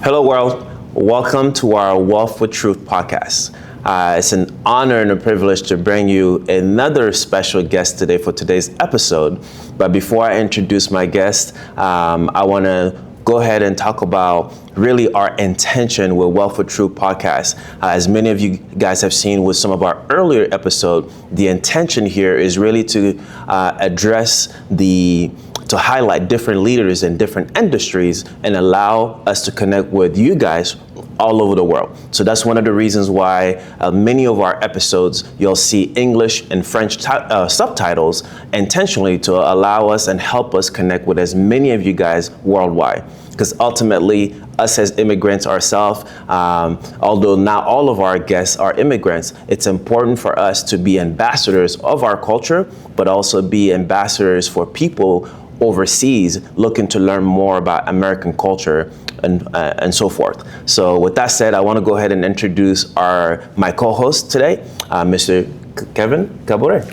Hello, world. Welcome to our Wealth with Truth podcast. It's an honor and a privilege to bring you another special guest today for today's episode. But before I introduce my guest, I want to go ahead and talk about really our intention with Wealth with Truth podcast. As many of you guys have seen with some of our earlier episodes, the intention here is really to to highlight different leaders in different industries and allow us to connect with you guys all over the world. So that's one of the reasons why many of our episodes, you'll see English and French subtitles intentionally to allow us and help us connect with as many of you guys worldwide. Because ultimately, us as immigrants ourselves, although not all of our guests are immigrants, it's important for us to be ambassadors of our culture, but also be ambassadors for people overseas looking to learn more about American culture and so forth. So with that said, I want to go ahead and introduce my co-host today, Mr. Kevin Kabore.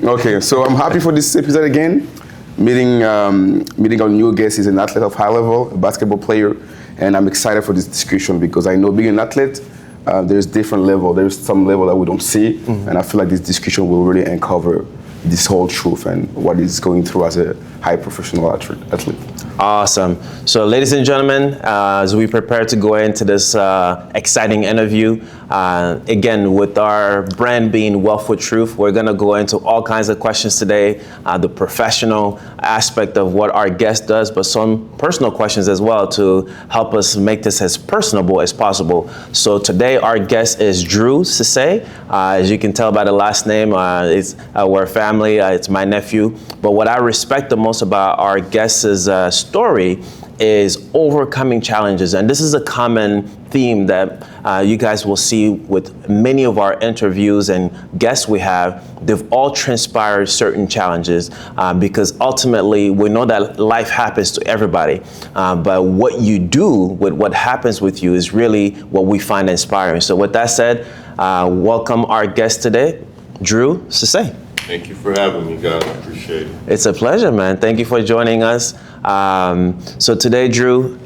Okay, so I'm happy for this episode again. Meeting our new guest is an athlete of high level, a basketball player, and I'm excited for this discussion because I know being an athlete, there's different level. There's some level that we don't see, and I feel like this discussion will really uncover this whole truth and what is going through as a high professional athlete. Awesome. So ladies and gentlemen, as we prepare to go into this exciting interview, again, with our brand being Wealth with Truth, we're going to go into all kinds of questions today, the professional aspect of what our guest does, but some personal questions as well to help us make this as personable as possible. So today our guest is Drew CISSE. As you can tell by the last name, we're family, it's my nephew. But what I respect the most about our guest's story is overcoming challenges. And this is a common theme that you guys will see with many of our interviews and guests we have. They've all transpired certain challenges because ultimately we know that life happens to everybody. But what you do with what happens with you is really what we find inspiring. So with that said, welcome our guest today, Drew CISSE. Thank you for having me, guys. I appreciate it. It's a pleasure, man. Thank you for joining us. So today, Drew,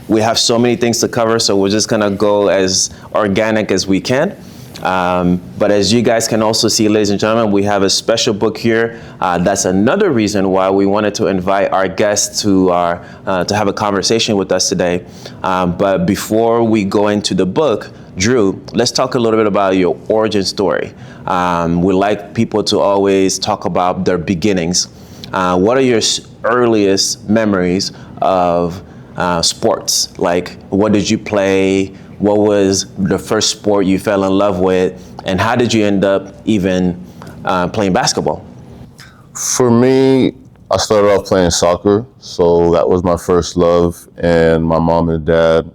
we have so many things to cover, so we're just gonna go as organic as we can. But as you guys can also see, ladies and gentlemen, we have a special book here. That's another reason why we wanted to invite our guests to have a conversation with us today. But before we go into the book, Drew, let's talk a little bit about your origin story. We like people to always talk about their beginnings. What are your earliest memories of sports? Like, what did you play? What was the first sport you fell in love with? And how did you end up even playing basketball? For me, I started off playing soccer, so that was my first love. And my mom and dad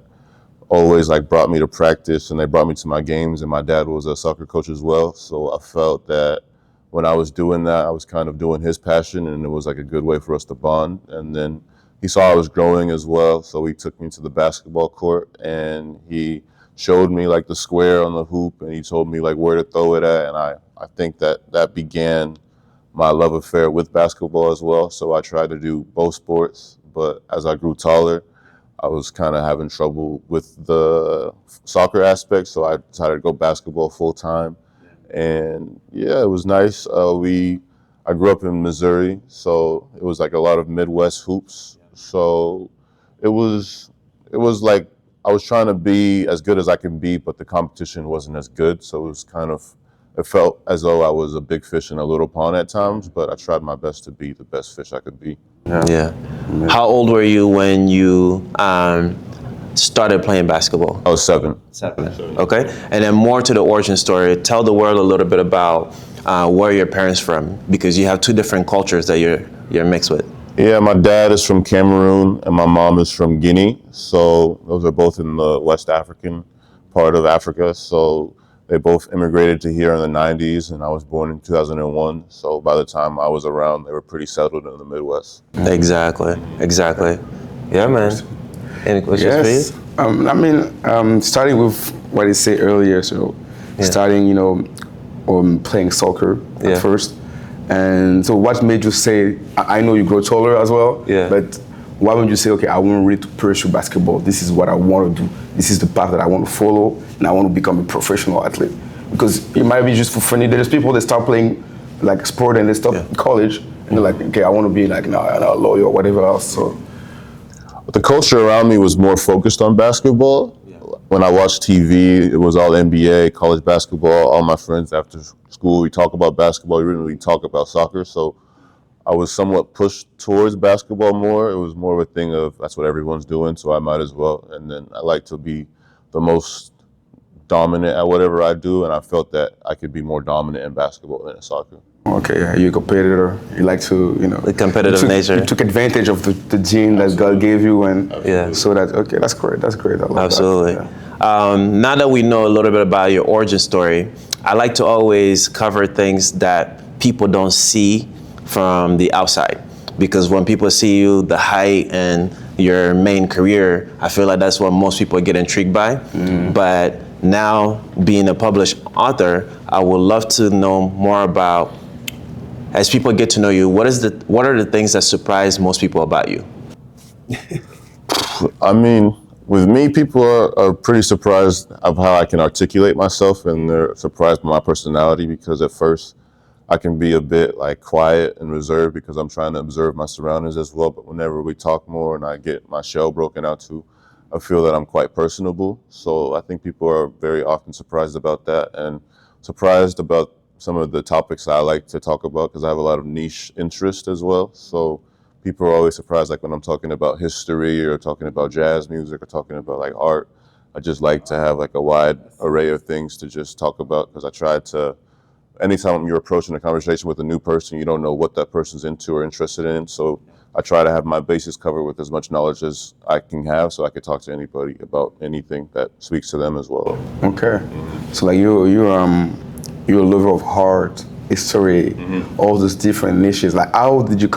always brought me to practice, and they brought me to my games. And my dad was a soccer coach as well, so I felt that when I was doing that, I was kind of doing his passion, and it was like a good way for us to bond. And then he saw I was growing as well, so he took me to the basketball court, and he showed me the square on the hoop, and he told me where to throw it at. And I think that began my love affair with basketball as well. So I tried to do both sports, but as I grew taller, I was kind of having trouble with the soccer aspect, so I decided to go basketball full time. And yeah, it was nice. I grew up in Missouri, so it was a lot of Midwest hoops. So it was like I was trying to be as good as I can be, but the competition wasn't as good. So it felt as though I was a big fish in a little pond at times, but I tried my best to be the best fish I could be. Yeah. How old were you when you started playing basketball? I was seven. Okay. And then more to the origin story. Tell the world a little bit about where your parents from, because you have two different cultures that you're mixed with. Yeah, my dad is from Cameroon and my mom is from Guinea. So those are both in the West African part of Africa. So they both immigrated to here in the 90s, and I was born in 2001. So by the time I was around, they were pretty settled in the Midwest. Exactly. Yeah, man. Any questions for you? Starting with what I said earlier, so starting, playing soccer at first. And so what made you say, I know you grow taller as well, but why would you say, okay, I want really to pursue basketball? This is what I want to do. This is the path that I want to follow, and I want to become a professional athlete. Because it might be just for funny. There's people that start playing like sport and they stop college, and they're like, okay, I want to be like a lawyer or whatever else. So The culture around me was more focused on basketball. When I watched TV, it was all NBA, college basketball. All my friends after school, we talk about basketball. We didn't really talk about soccer. So I was somewhat pushed towards basketball more. It was more of a thing of that's what everyone's doing, so I might as well. And then I like to be the most dominant at whatever I do, and I felt that I could be more dominant in basketball than in soccer. okay, yeah, you're a competitor. You like to, The competitive nature. You took advantage of the gene that God gave you, and so that okay, that's great. That's great. I love Absolutely. that. Yeah. Now that we know a little bit about your origin story, I like to always cover things that people don't see from the outside. Because when people see you, the height and your main career, I feel like that's what most people get intrigued by. But now, being a published author, I would love to know more about, as people get to know you, what are the things that surprise most people about you? I mean, with me, people are pretty surprised of how I can articulate myself, and they're surprised by my personality because at first I can be a bit like quiet and reserved because I'm trying to observe my surroundings as well. But whenever we talk more and I get my shell broken out too, I feel that I'm quite personable. So I think people are very often surprised about that and surprised about some of the topics I like to talk about because I have a lot of niche interest as well. So people are always surprised, like when I'm talking about history or talking about jazz music or talking about like art. I just like to have like a wide array of things to just talk about because I try to, anytime you're approaching a conversation with a new person, you don't know what that person's into or interested in. So I try to have my bases covered with as much knowledge as I can have so I can talk to anybody about anything that speaks to them as well. Okay. So like you're a lover of art, history, all those different niches. Like how did you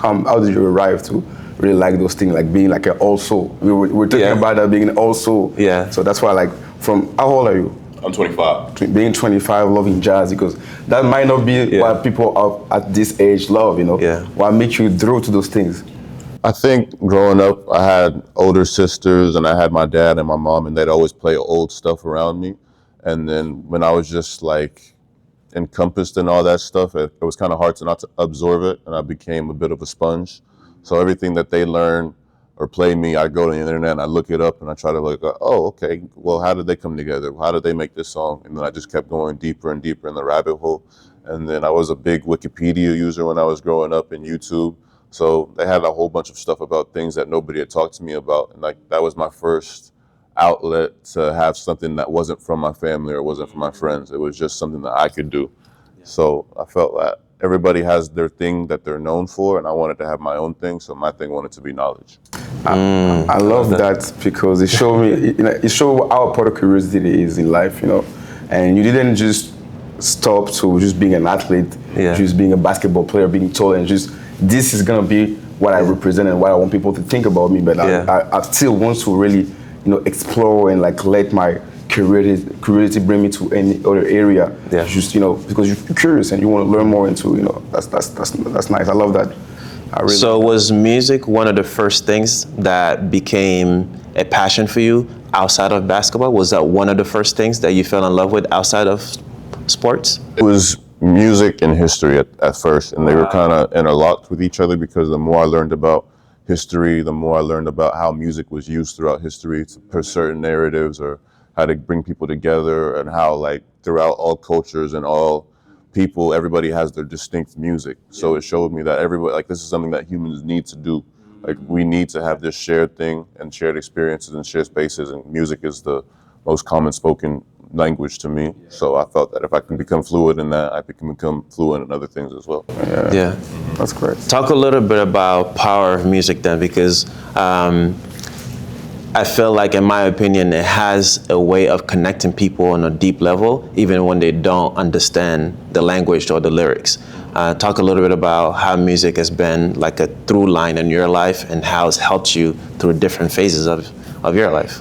arrive to really like those things, like being like an also? We're talking about that being also. Yeah. So that's why like how old are you? I'm 25. Being 25, loving jazz, because that might not be what people at this age love, Yeah. What makes you draw to those things? I think growing up, I had older sisters and I had my dad and my mom, and they'd always play old stuff around me. And then when I was just like encompassed in all that stuff, it was kind of hard to not to absorb it, and I became a bit of a sponge. So everything that they learn or play me, I go to the internet and I look it up and I try to like, oh, okay, well, how did they come together? How did they make this song? And then I just kept going deeper and deeper in the rabbit hole. And then I was a big Wikipedia user when I was growing up in YouTube. So they had a whole bunch of stuff about things that nobody had talked to me about. And like that was my first outlet to have something that wasn't from my family or wasn't from my friends. It was just something that I could do. So I felt that everybody has their thing that they're known for, and I wanted to have my own thing. So my thing wanted to be knowledge. I love that because it showed me, it showed how part of curiosity is in life, and you didn't just stop to just being an athlete, just being a basketball player, being tall, and just this is gonna be what I represent and what I want people to think about me. But I still want to really, explore and like let my curiosity bring me to any other area. Just because you're curious and you want to learn more into, that's nice. I love that. So was music one of the first things that became a passion for you outside of basketball? Was that one of the first things that you fell in love with outside of sports? It was music and history at first, and they were kind of interlocked with each other because the more I learned about history, the more I learned about how music was used throughout history to per certain narratives or how to bring people together, and how like throughout all cultures and all people, everybody has their distinct music. So it showed me that everybody, like this is something that humans need to do. Like we need to have this shared thing and shared experiences and shared spaces, and music is the most common spoken language to me. So I felt that if I can become fluid in that, I can become fluent in other things as well. Yeah. That's great. Talk a little bit about power of music then, because I feel like, in my opinion, it has a way of connecting people on a deep level, even when they don't understand the language or the lyrics. Talk a little bit about how music has been like a through line in your life and how it's helped you through different phases of your life.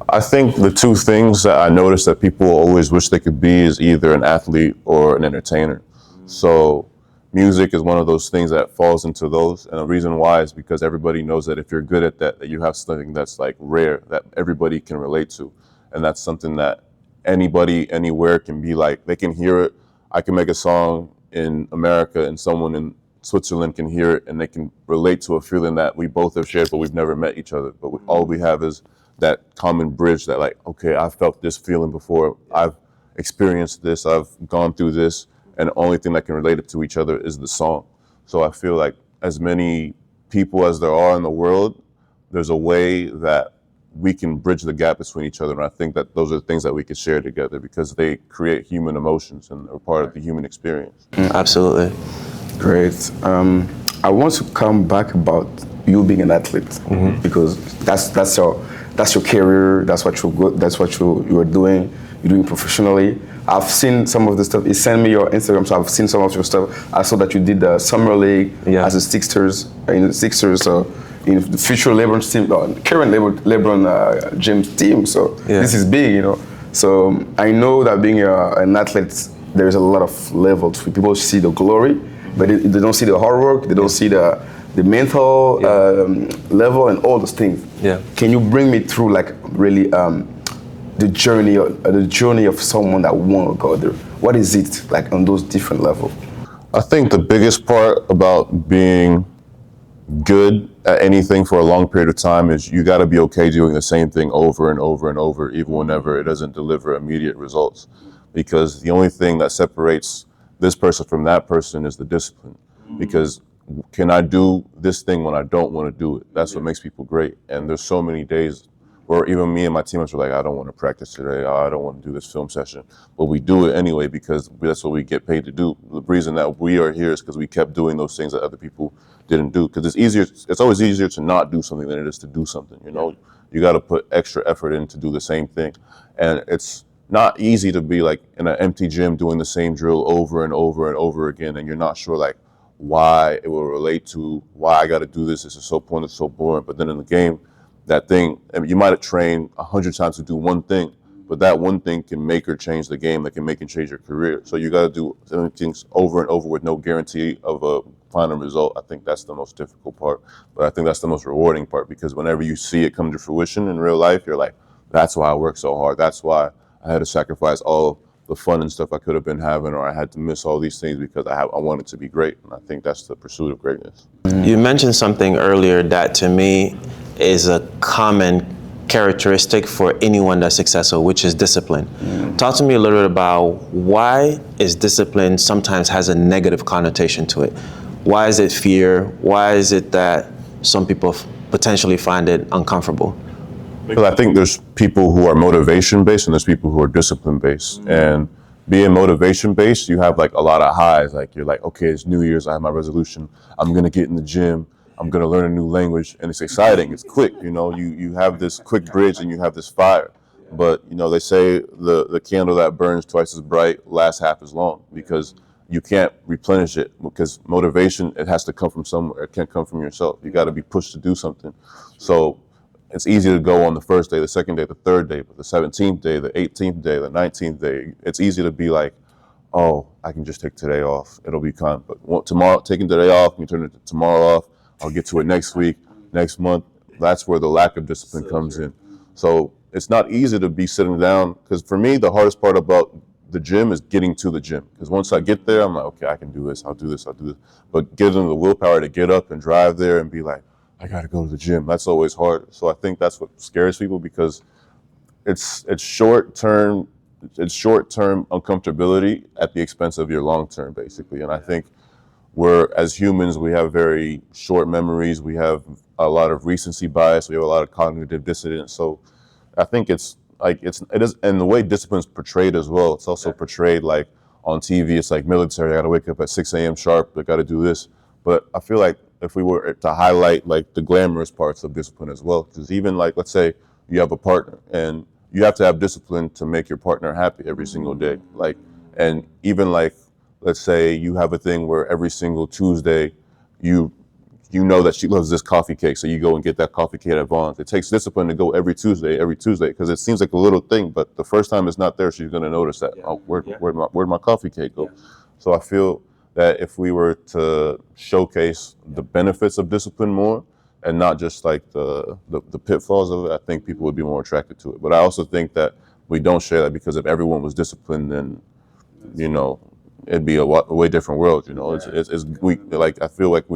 I think the two things that I noticed that people always wish they could be is either an athlete or an entertainer. So music is one of those things that falls into those. And the reason why is because everybody knows that if you're good at that, that you have something that's like rare that everybody can relate to. And that's something that anybody, anywhere can be like, they can hear it. I can make a song in America and someone in Switzerland can hear it and they can relate to a feeling that we both have shared, but we've never met each other. But all we have is that common bridge that like, okay, I've felt this feeling before. I've experienced this. I've gone through this. And the only thing that can relate it to each other is the song. So I feel like as many people as there are in the world, there's a way that we can bridge the gap between each other. And I think that those are the things that we can share together because they create human emotions and are part of the human experience. Absolutely. Great. I want to come back about you being an athlete because that's your career. That's what you are doing. You're doing professionally. I've seen some of the stuff. You sent me your Instagram, so I've seen some of your stuff. I saw that you did the summer league as a Sixers in the Sixers. So in the future LeBron team, current LeBron James team. So this is big, you know. So I know that being an athlete, there's a lot of levels. People see the glory, but they don't see the hard work. They don't see the mental level and all those things. Yeah. Can you bring me through, like, really the journey of someone that want to go there? What is it like on those different levels? I think the biggest part about being good at anything for a long period of time is you got to be okay doing the same thing over and over and over, even whenever it doesn't deliver immediate results. Because the only thing that separates this person from that person is the discipline. Because can I do this thing when I don't want to do it? That's what makes people great. And there's so many days where even me and my teammates were like, I don't want to practice today. I don't want to do this film session. But we do it anyway because that's what we get paid to do. The reason that we are here is because we kept doing those things that other people didn't do. Because it's always easier to not do something than it is to do something. You know, you got to put extra effort in to do the same thing. And it's not easy to be like in an empty gym doing the same drill over and over and over again. And you're not sure like why it will relate to why I got to do this. This is so pointless, so boring. But then in the game, that thing, I mean, you might have trained 100 times to do one thing, but that one thing can make or change the game, that can make and change your career. So you got to do things over and over with no guarantee of a final result. I think that's the most difficult part, but I think that's the most rewarding part because whenever you see it come to fruition in real life, you're like, that's why I worked so hard. That's why I had to sacrifice all the fun and stuff I could have been having, or I had to miss all these things because I wanted to be great. And I think that's the pursuit of greatness. You mentioned something earlier that to me is a common characteristic for anyone that's successful, which is discipline. Talk to me a little bit about why is discipline sometimes has a negative connotation to it? Why is it fear? Why is it that some people potentially find it uncomfortable? Because I think there's people who are motivation based and there's people who are discipline based. And being motivation based, you have like a lot of highs. Like you're like, okay, it's New Year's, I have my resolution. I'm gonna get in the gym. I'm gonna learn a new language, and it's exciting. It's quick, you know. You have this quick bridge, and you have this fire. But you know, they say the candle that burns twice as bright lasts half as long because you can't replenish it. Because motivation, it has to come from somewhere. It can't come from yourself. You got to be pushed to do something. So it's easy to go on the first day, the second day, the third day, but the 17th day, the 18th day, the 19th day, it's easy to be like, oh, I can just take today off. It'll be fine. But tomorrow, taking today off, we turn it to tomorrow off. I'll get to it next week, next month. That's where the lack of discipline comes in. So it's not easy to be sitting down, because for me, the hardest part about the gym is getting to the gym. Because once I get there, I'm like, okay, I can do this, I'll do this, I'll do this. But getting the willpower to get up and drive there and be like, I gotta go to the gym, that's always hard. So I think that's what scares people, because it's short-term uncomfortability at the expense of your long-term, basically. And I think as humans, we have very short memories. We have a lot of recency bias. We have a lot of cognitive dissonance. So I think it is, and the way discipline is portrayed as well. It's also portrayed like on TV. It's like military. I got to wake up at 6 a.m. sharp. I got to do this. But I feel like if we were to highlight like the glamorous parts of discipline as well, because even like, let's say you have a partner and you have to have discipline to make your partner happy every single day. Like, and even like, let's say you have a thing where every single Tuesday you know that she loves this coffee cake, so you go and get that coffee cake at Vaughn's. It takes discipline to go every Tuesday, because it seems like a little thing, but the first time it's not there, she's going to notice that. Oh, where'd my coffee cake go? So I feel that if we were to showcase the benefits of discipline more and not just like the pitfalls of it, I think people would be more attracted to it. But I also think that we don't share that, because if everyone was disciplined, then, you know, it'd be a way different world. You know, it's we like, I feel like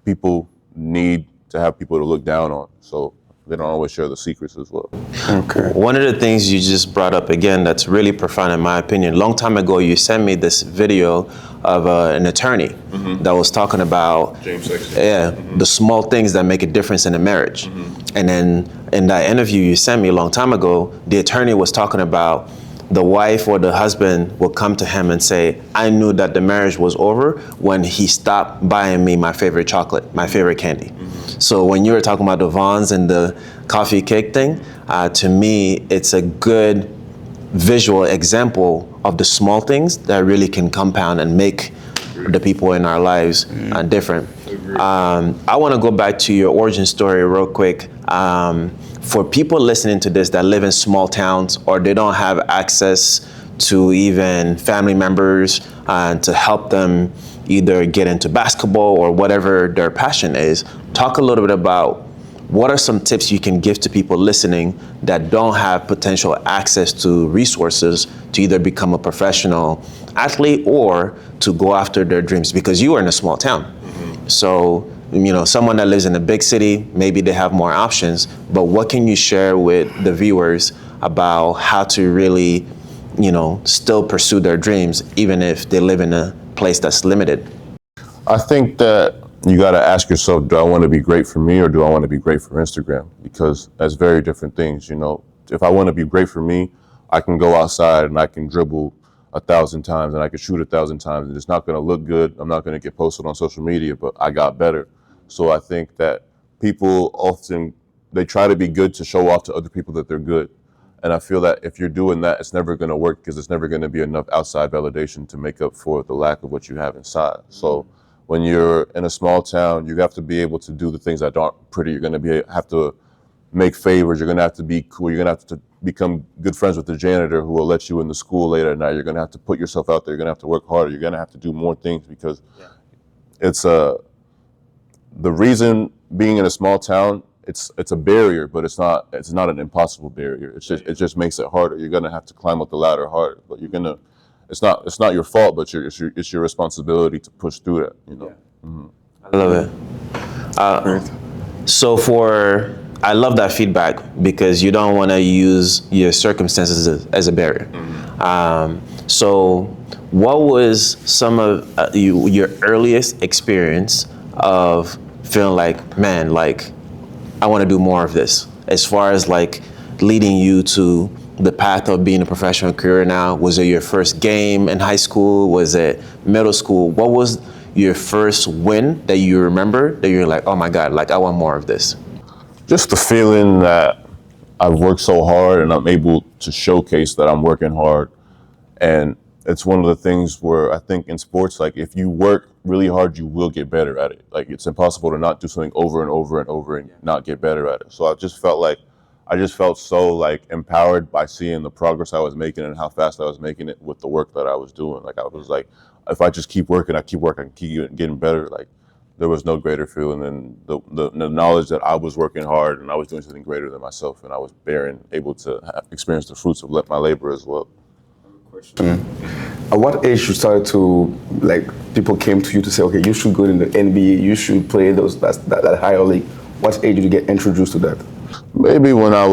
people need to have people to look down on, so they don't always share the secrets as well. Okay. One of the things you just brought up again that's really profound in my opinion, long time ago you sent me this video of an attorney that was talking about the small things that make a difference in a marriage. And then in that interview you sent me a long time ago, the attorney was talking about the wife or the husband will come to him and say, I knew that the marriage was over when he stopped buying me my favorite chocolate, my favorite candy. So when you were talking about the Vons and the coffee cake thing, to me, it's a good visual example of the small things that really can compound and make the people in our lives different. I want to go back to your origin story real quick. For people listening to this that live in small towns or they don't have access to even family members to help them either get into basketball or whatever their passion is, talk a little bit about what are some tips you can give to people listening that don't have potential access to resources to either become a professional athlete or to go after their dreams, because you are in a small town. So, you know, someone that lives in a big city, maybe they have more options, but what can you share with the viewers about how to really, you know, still pursue their dreams, even if they live in a place that's limited? I think that you got to ask yourself, do I want to be great for me or do I want to be great for Instagram? Because that's very different things. You know, if I want to be great for me, I can go outside and I can dribble 1,000 times and I can shoot 1,000 times, and it's not going to look good. I'm not going to get posted on social media, but I got better. So I think that people often, they try to be good to show off to other people that they're good. And I feel that if you're doing that, it's never going to work, because it's never going to be enough outside validation to make up for the lack of what you have inside. So when you're in a small town, you have to be able to do the things that aren't pretty. You're going to have to make favors. You're going to have to be cool. You're going to have to become good friends with the janitor who will let you in the school later at night. You're going to have to put yourself out there. You're going to have to work harder. You're going to have to do more things, because it's the reason being in a small town, it's a barrier, but it's not an impossible barrier. It just makes it harder. You're gonna have to climb up the ladder harder, but it's not your fault, but it's your responsibility to push through that. You know. I love it. I love that feedback, because you don't want to use your circumstances as a barrier. So what was some of your earliest experience of feeling like, man, like I want to do more of this, as far as like leading you to the path of being a professional career now? Was it your first game in high school? Was it middle school? What was your first win that you remember that you're like, oh my God, like I want more of this? Just the feeling that I've worked so hard and I'm able to showcase that I'm working hard. And it's one of the things where I think in sports, like if you work really hard, you will get better at it. Like it's impossible to not do something over and over and over and not get better at it. So I just felt so like empowered by seeing the progress I was making and how fast I was making it with the work that I was doing. Like I was like, if I just keep working, I keep getting better. Like there was no greater feeling than the knowledge that I was working hard and I was doing something greater than myself, and I was able to experience the fruits of my labor as well. At what age you started to, like, people came to you to say, okay, you should go in the NBA, you should play that higher league? What age did you get introduced to that? Maybe when I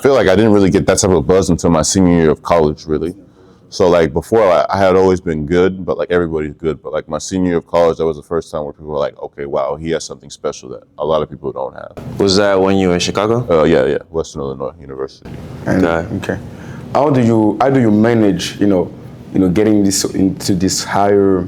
feel like I didn't really get that type of buzz until my senior year of college, really. So like before, I had always been good, but like everybody's good. But like my senior year of college, that was the first time where people were like, okay, wow, he has something special that a lot of people don't have. Was that when you were in Chicago? Yeah, Western Illinois University. And, okay. How do you manage, getting into this higher,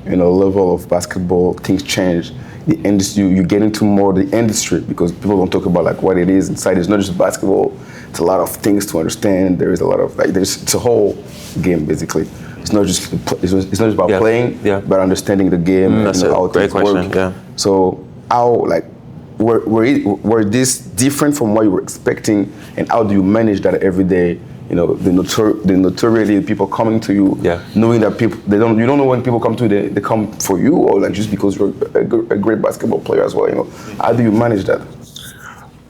level of basketball? Things change. The industry, you get into more the industry, because people don't talk about like what it is inside. It's not just basketball. It's a lot of things to understand. There is a lot of it's a whole game basically. It's not just about playing, but understanding the game and how things work. Yeah. So how were this different from what you were expecting, and how do you manage that every day? the notoriety, people coming to you, Yeah. knowing that people you don't know when people come to you, they come for you, or like just because you're a great basketball player as well. How do you manage that?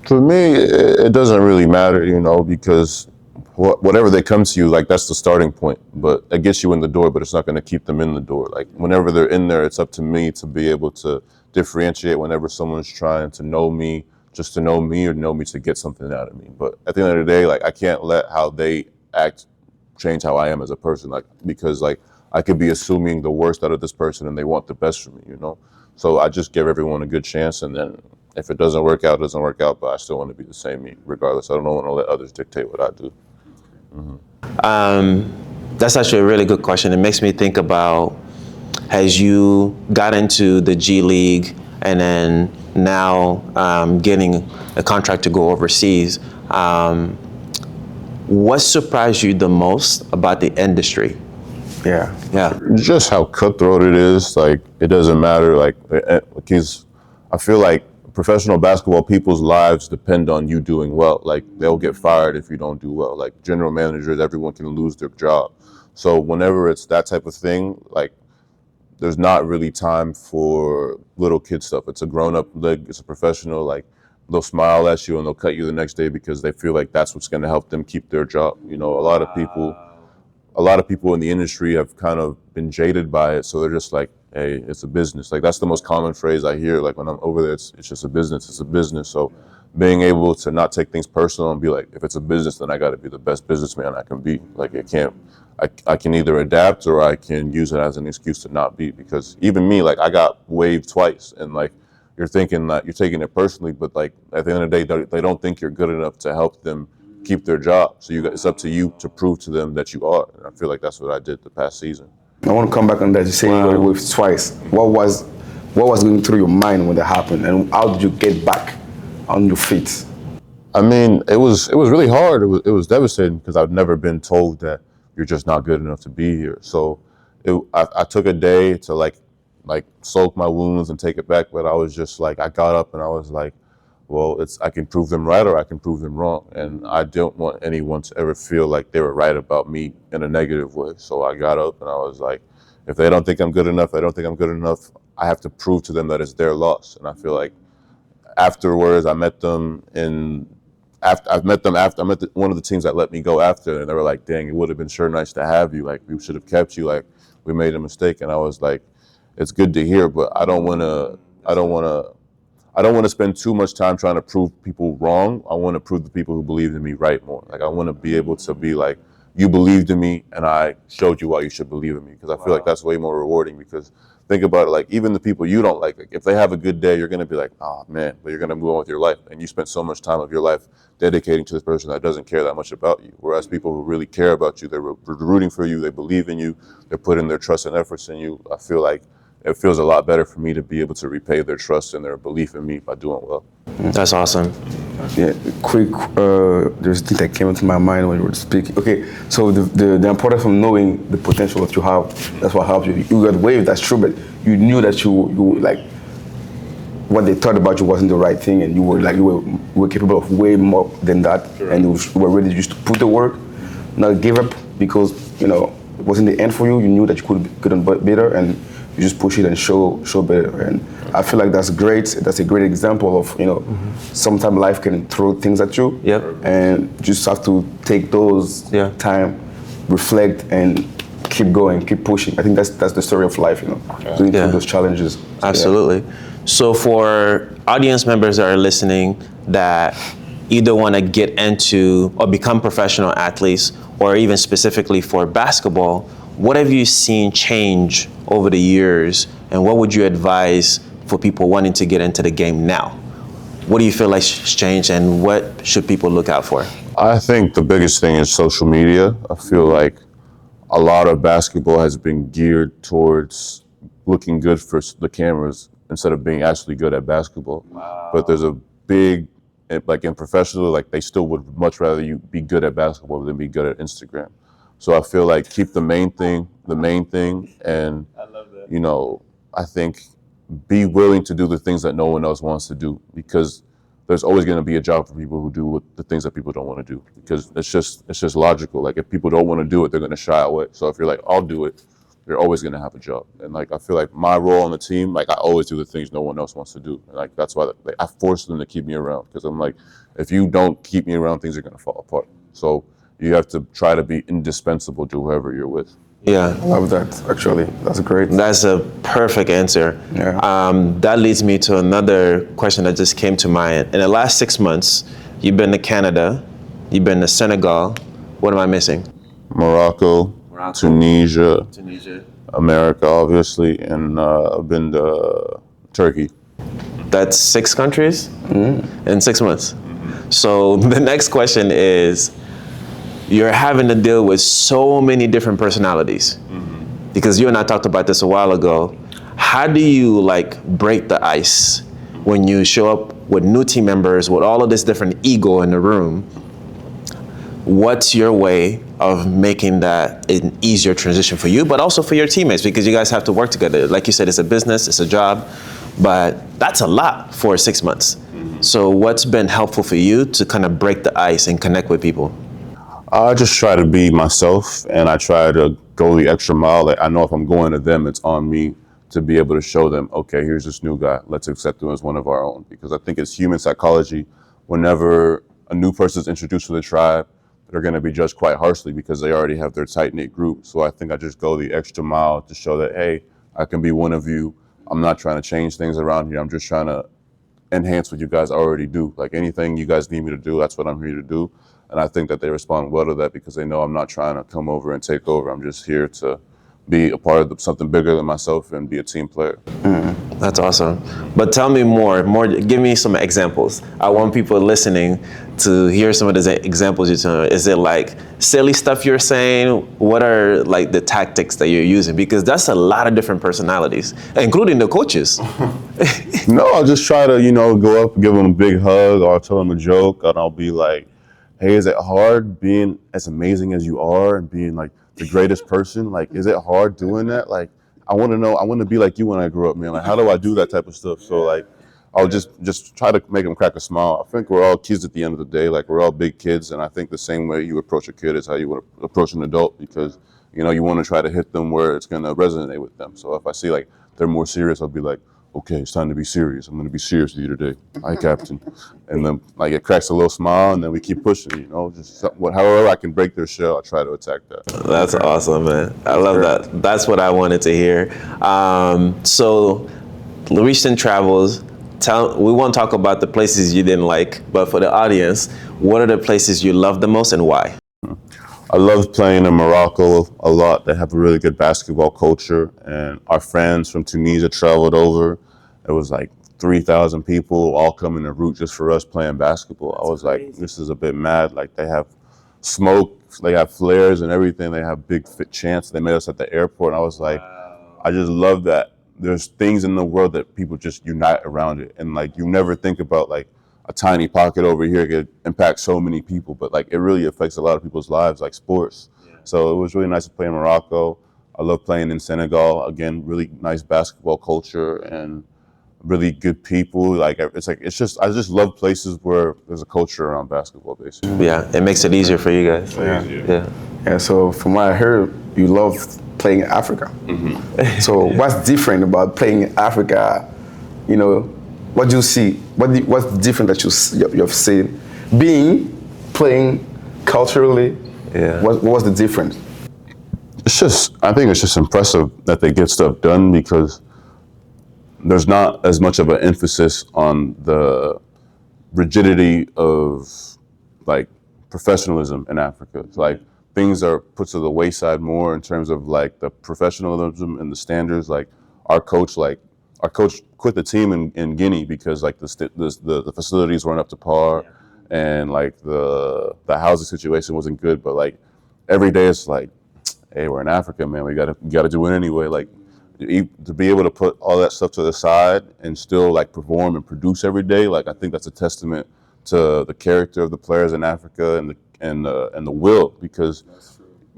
For me, it doesn't really matter, because whatever they come to you, like that's the starting point. But it gets you in the door, but it's not going to keep them in the door. Like whenever they're in there, it's up to me to be able to differentiate whenever someone's trying to know me, just to know me, or know me to get something out of me. But at the end of the day, like I can't let how they act change how I am as a person. Like because like I could be assuming the worst out of this person, and they want the best for me. So I just give everyone a good chance, and then if it doesn't work out, it doesn't work out. But I still want to be the same me, regardless. I don't want to let others dictate what I do. That's actually a really good question. It makes me think about, as you got into the G League and then now getting a contract to go overseas, what surprised you the most about the industry? Yeah. Yeah. Just how cutthroat it is. Like it doesn't matter. Like I feel like professional basketball people's lives depend on you doing well. Like they'll get fired if you don't do well. Like general managers, everyone can lose their job. So whenever it's that type of thing, like there's not really time for little kid stuff. It's a grown-up league. It's a professional. Like they'll smile at you and they'll cut you the next day because they feel like that's what's going to help them keep their job. A lot of people in the industry have kind of been jaded by it, so they're just like, hey, it's a business. Like that's the most common phrase I hear. Like when I'm over there, it's just a business. It's a business. So being able to not take things personal and be like, if it's a business, then I got to be the best businessman I can be. Like it can't. I can either adapt or I can use it as an excuse to not be. Because even me, like I got waived twice, and like you're thinking that you're taking it personally, but like at the end of the day, they don't think you're good enough to help them keep their job. So it's up to you to prove to them that you are. And I feel like that's what I did the past season. I want to come back on that. You say you were with twice. What was going through your mind when that happened, and how did you get back on your feet? I mean, it was really hard. It was devastating because I've never been told that you're just not good enough to be here. So I took a day to like soak my wounds and take it back. But I was just like, I got up and I was like, well, I can prove them right or I can prove them wrong. And I don't want anyone to ever feel like they were right about me in a negative way. So I got up and I was like, if they don't think I'm good enough, I have to prove to them that it's their loss. And I feel like afterwards, I met them after I met one of the teams that let me go after, and they were like, dang, it would have been sure nice to have you. Like, we should have kept you. Like, we made a mistake. And I was like, it's good to hear, but I don't want to spend too much time trying to prove people wrong. I want to prove the people who believed in me right more. Like I want to be able to be like, you believed in me and I showed you why you should believe in me. Because I feel like that's way more rewarding, because think about it, like even the people you don't like if they have a good day, you're going to be like, oh man, but you're going to move on with your life. And you spent so much time of your life dedicating to this person that doesn't care that much about you. Whereas people who really care about you, they're rooting for you, they believe in you, they're putting their trust and efforts in you. I feel like it feels a lot better for me to be able to repay their trust and their belief in me by doing well. That's awesome. Yeah, quick. There's a thing that came into my mind when you were speaking. Okay, so the importance of knowing the potential that you have, that's what helped you. You got waived, that's true, but you knew that you like what they thought about you wasn't the right thing, and you were capable of way more than that, and you were ready just to put the work, not give up, because it wasn't the end for you. You knew that you could have done better, and you just push it and show better. And I feel like that's great. That's a great example of sometimes life can throw things at you, and you just have to take those time, reflect, and keep going, keep pushing. I think that's the story of life, going through those challenges. Absolutely. So for audience members that are listening that either want to get into or become professional athletes, or even specifically for basketball, what have you seen change over the years, and what would you advise for people wanting to get into the game now? What do you feel like has changed, and what should people look out for? I think the biggest thing is social media. I feel like a lot of basketball has been geared towards looking good for the cameras instead of being actually good at basketball. Wow. But there's a big, like in professional, like they still would much rather you be good at basketball than be good at Instagram. So I feel like keep the main thing, and I love that. I think be willing to do the things that no one else wants to do, because there's always going to be a job for people who do the things that people don't want to do, because it's just logical. Like if people don't want to do it, they're going to shy away. So if you're like, I'll do it, you're always going to have a job. And like I feel like my role on the team, like I always do the things no one else wants to do. And like that's why like, I force them to keep me around, because I'm like, if you don't keep me around, things are going to fall apart. So you have to try to be indispensable to whoever you're with. Yeah, I love that. Actually, that's great. that's a perfect answer. Yeah. That leads me to another question that just came to mind. In the last 6 months, you've been to Canada, you've been to Senegal. What am I missing? Morocco, Tunisia, Tunisia. America, obviously, and I've been to Turkey. That's 6 countries in 6 months. So the next question is, you're having to deal with so many different personalities. Because you and I talked about this a while ago. How do you like break the ice when you show up with new team members with all of this different ego in the room? What's your way of making that an easier transition for you, but also for your teammates? Because you guys have to work together. Like you said, it's a business, it's a job, but that's a lot for 6 months. So what's been helpful for you to kind of break the ice and connect with people? I just try to be myself, and I try to go the extra mile. Like I know if I'm going to them, it's on me to be able to show them, okay, here's this new guy. Let's accept him as one of our own. Because I think it's human psychology. Whenever a new person is introduced to the tribe, they're going to be judged quite harshly because they already have their tight-knit group. So I think I just go the extra mile to show that, hey, I can be one of you. I'm not trying to change things around here. I'm just trying to enhance what you guys already do. Like anything you guys need me to do, that's what I'm here to do. And I think that they respond well to that because they know I'm not trying to come over and take over. I'm just here to be a part of something bigger than myself and be a team player. That's awesome. But tell me more, give me some examples. I want people listening to hear some of the examples you're telling. Is it like silly stuff you're saying? What are like the tactics that you're using? Because that's a lot of different personalities, including the coaches. No, I'll just try to, go up, give them a big hug, or I'll tell them a joke, and I'll be like, hey, is it hard being as amazing as you are and being like the greatest person? Like, is it hard doing that? Like, I want to know, I want to be like you when I grow up, man. Like, how do I do that type of stuff? So like, I'll just try to make them crack a smile. I think we're all kids at the end of the day. Like, we're all big kids. And I think the same way you approach a kid is how you would approach an adult, because, you want to try to hit them where it's going to resonate with them. So if I see like they're more serious, I'll be like, okay, it's time to be serious. I'm going to be serious with you today. Hi, Captain. And then like it cracks a little smile, and then we keep pushing, just however I can break their shell, I try to attack that. That's awesome, man. I love that. That's what I wanted to hear. So recent travels, we won't talk about the places you didn't like, but for the audience, what are the places you love the most and why? I love playing in Morocco a lot. They have a really good basketball culture, and our friends from Tunisia traveled over. It was like 3,000 people all coming to root just for us playing basketball. I was like, this is a bit mad. Like they have smoke, they have flares and everything. They have big fit chants. They met us at the airport, and I was like, I just love that. There's things in the world that people just unite around it, and like you never think about like a tiny pocket over here could impact so many people, but like it really affects a lot of people's lives, like sports. Yeah. So it was really nice to play in Morocco. I love playing in Senegal. Again, really nice basketball culture and really good people. Like I just love places where there's a culture around basketball, basically. Yeah, it makes it easier for you guys. Yeah. So from what I heard, you love playing in Africa. So what's different about playing in Africa? What do you see? What's different that you've seen? Playing culturally, what was the difference? I think it's just impressive that they get stuff done, because there's not as much of an emphasis on the rigidity of like professionalism in Africa. It's like things are put to the wayside more in terms of like the professionalism and the standards. Like our coach quit the team in Guinea because like the facilities weren't up to par, and like the housing situation wasn't good. But like every day it's like, hey, we're in Africa, man. We gotta do it anyway. Like to be able to put all that stuff to the side and still like perform and produce every day. Like I think that's a testament to the character of the players in Africa and the will, because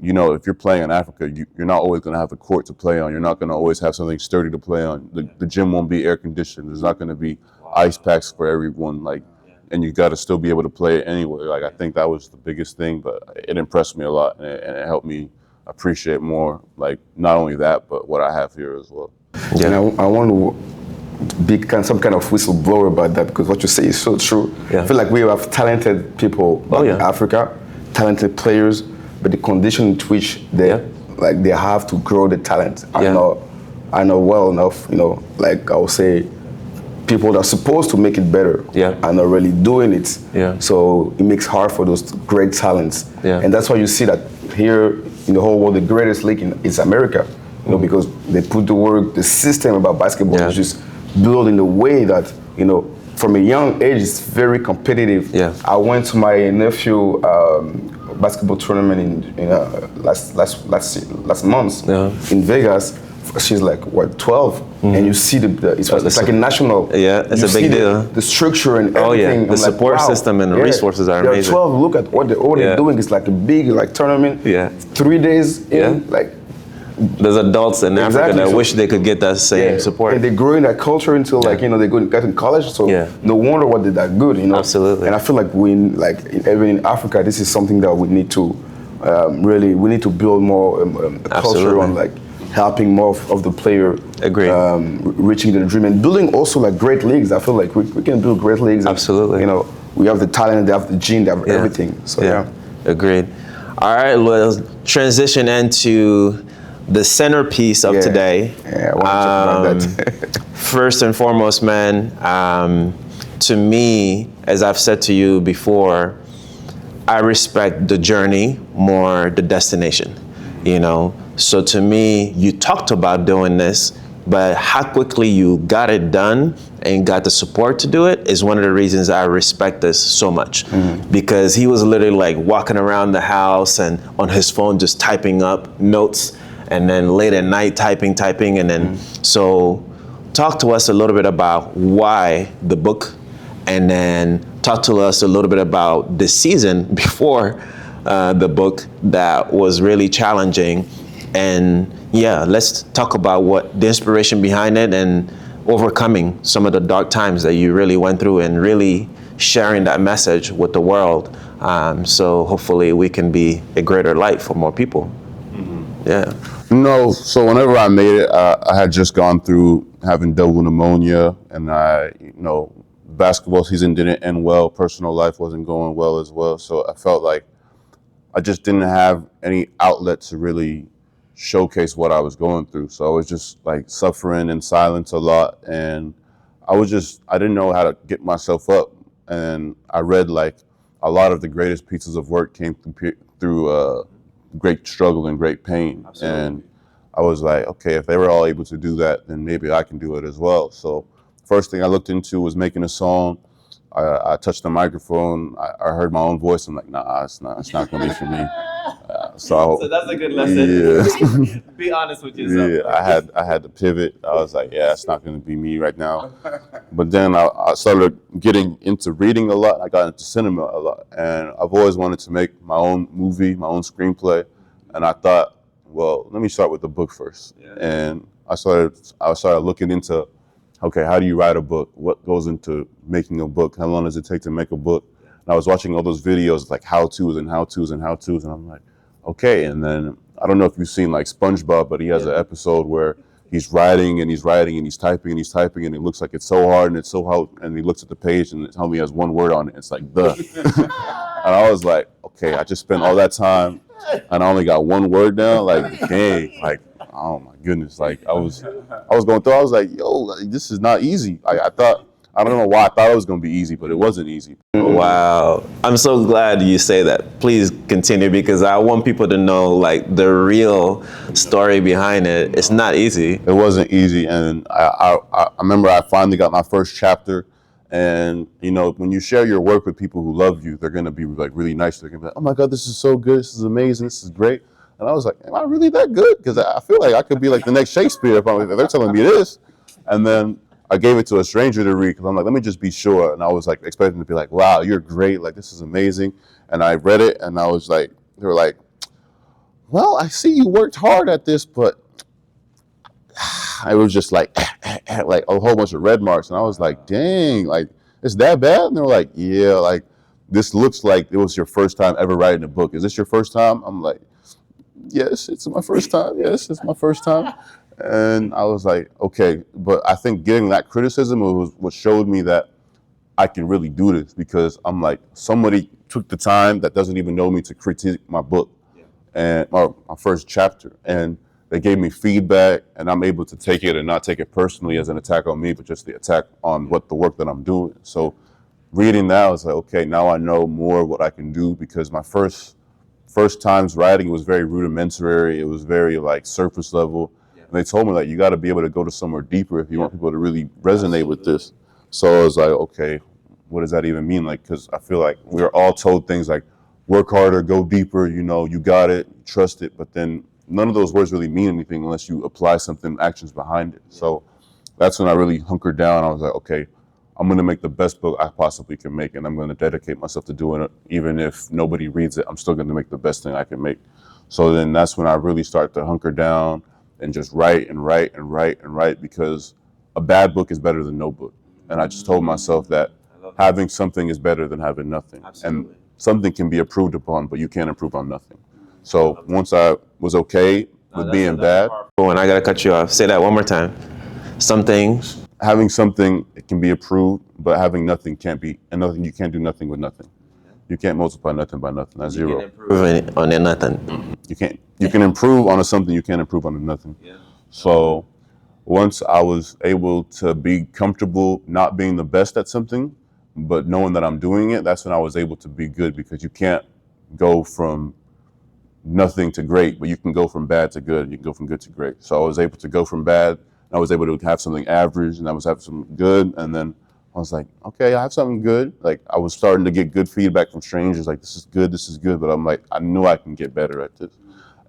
if you're playing in Africa, you're not always going to have the court to play on. You're not going to always have something sturdy to play on. The gym won't be air conditioned. There's not going to be ice packs for everyone. Like and you got to still be able to play it anyway. Like, I think that was the biggest thing, but it impressed me a lot, and it helped me appreciate more, like, not only that, but what I have here as well. And I want to be some kind of whistleblower about that, because what you say is so true. Yeah. I feel like we have talented people in Africa, talented players, but the condition in which they have to grow the talent are not well enough. Like I would say, people that are supposed to make it better are not really doing it. Yeah. So it makes it hard for those great talents. Yeah. And that's why you see that here in the whole world, the greatest league is America. Because they put the work, the system about basketball is just built in a way that, from a young age, it's very competitive. Yeah. I went to my nephew basketball tournament in last month in Vegas. She's like 12, and you see it's like a national. Yeah, it's a big deal. The structure and everything. Oh yeah, the I'm support system and the resources are amazing. They're 12. Look at what they're doing. It's like a big tournament. Yeah. 3 days in There's adults in Africa that wish they could get that same support. And they're growing that culture until they get in college. So no wonder why they're that good. Absolutely. And I feel like even in Africa, this is something that we need to build more a culture on, helping more of the player reaching their dream, and building also great leagues. I feel like we can build great leagues. Absolutely. And, we have the talent, they have the gene, they have everything. So Agreed. All right, we'll transition into the centerpiece of today. Yeah, I want to talk about that. First and foremost, man, to me, as I've said to you before, I respect the journey more the destination, So to me, you talked about doing this, but how quickly you got it done and got the support to do it is one of the reasons I respect this so much. Because he was literally walking around the house and on his phone just typing up notes, and then late at night typing, and then so talk to us a little bit about why the book, and then talk to us a little bit about the season before the book that was really challenging. And let's talk about what the inspiration behind it and overcoming some of the dark times that you really went through, and really sharing that message with the world. So hopefully we can be a greater light for more people. Yeah. No, so whenever I made it, I had just gone through having double pneumonia, and basketball season didn't end well. Personal life wasn't going well as well. So I felt like I just didn't have any outlet to really showcase what I was going through. So I was just suffering in silence a lot, and I didn't know how to get myself up. And I read a lot of the greatest pieces of work came through great struggle and great pain. Absolutely. And I was like, okay, if they were all able to do that, then maybe I can do it as well. So first thing I looked into was making a song. I touched the microphone. I heard my own voice. I'm like, nah, it's not gonna be for me. So that's a good lesson. Yeah. Be honest with yourself. Yeah, I had to pivot. I was like, yeah, it's not gonna be me right now. But then I started getting into reading a lot. I got into cinema a lot, and I've always wanted to make my own movie, my own screenplay. And I thought, well, let me start with the book first. Yeah. And I started looking into, okay, how do you write a book? What goes into making a book? How long does it take to make a book? And I was watching all those videos, how-tos, and I'm like, okay. And then I don't know if you've seen SpongeBob, but he has an episode where he's writing and he's typing and it looks like it's so hard and it's so hard, and he looks at the page and it only has one word on it. It's like the. And I was like, okay, I just spent all that time and I only got one word down. Dang, oh my goodness. I was going through, I was like, yo, this is not easy. I don't know why I thought it was going to be easy, but it wasn't easy. Wow. I'm so glad you say that. Please continue, because I want people to know the real story behind it. It's not easy. It wasn't easy. And I remember I finally got my first chapter. And, when you share your work with people who love you, they're going to be really nice. They're going to be like, oh my God, this is so good. This is amazing. This is great. And I was like, am I really that good? Because I feel like I could be the next Shakespeare if they're telling me this. And then I gave it to a stranger to read, because I'm like, let me just be sure. And I was expecting to be like, wow, you're great. This is amazing. And I read it and I was like, they were like, well, I see you worked hard at this, but it was just a whole bunch of red marks. And I was like, dang, it's that bad? And they're like, yeah, like this looks like it was your first time ever writing a book. Is this your first time? I'm like, yes, it's my first time. Yes, it's my first time. And I was like, okay. But I think getting that criticism was what showed me that I can really do this, because I'm like, somebody took the time that doesn't even know me to critique my book and or my first chapter. And they gave me feedback, and I'm able to take it and not take it personally as an attack on me, but just the attack on what the work that I'm doing. So reading that, I was like, okay, now I know more what I can do, because my first times writing, it was very rudimentary. It was very like surface level. And they told me like, you got to be able to go to somewhere deeper if you want people to really resonate with this. So I was like, okay, what does that even mean? Like, because I feel like we're all told things like, work harder, go deeper, you know, you got it, trust it. But then none of those words really mean anything unless you apply something, actions behind it. So that's when I really hunkered down. I was like, okay, I'm going to make the best book I possibly can make, and I'm going to dedicate myself to doing it. Even if nobody reads it, I'm still going to make the best thing I can make. So then that's when I really start to hunker down and just write and write and write and write, because a bad book is better than no book. And I just told myself that having something is better than having nothing. And something can be improved upon, but you can't improve on nothing. So once I was okay with being bad. Oh, and I gotta cut you off. Say that one more time. Something. Having something, it can be improved, but having nothing can't be, and nothing, you can't do nothing with nothing. You can't multiply nothing by nothing. That's zero. Improve on it, nothing. You can improve on a something, you can't improve on a nothing. So once I was able to be comfortable not being the best at something, but knowing that I'm doing it, that's when I was able to be good, because you can't go from nothing to great, but you can go from bad to good. You can go from good to great. So I was able to go from bad. I was able to have something average, and I was having some good. And then I was like, okay, I have something good. Like, I was starting to get good feedback from strangers. Like, this is good, this is good. But I'm like, I knew I can get better at this.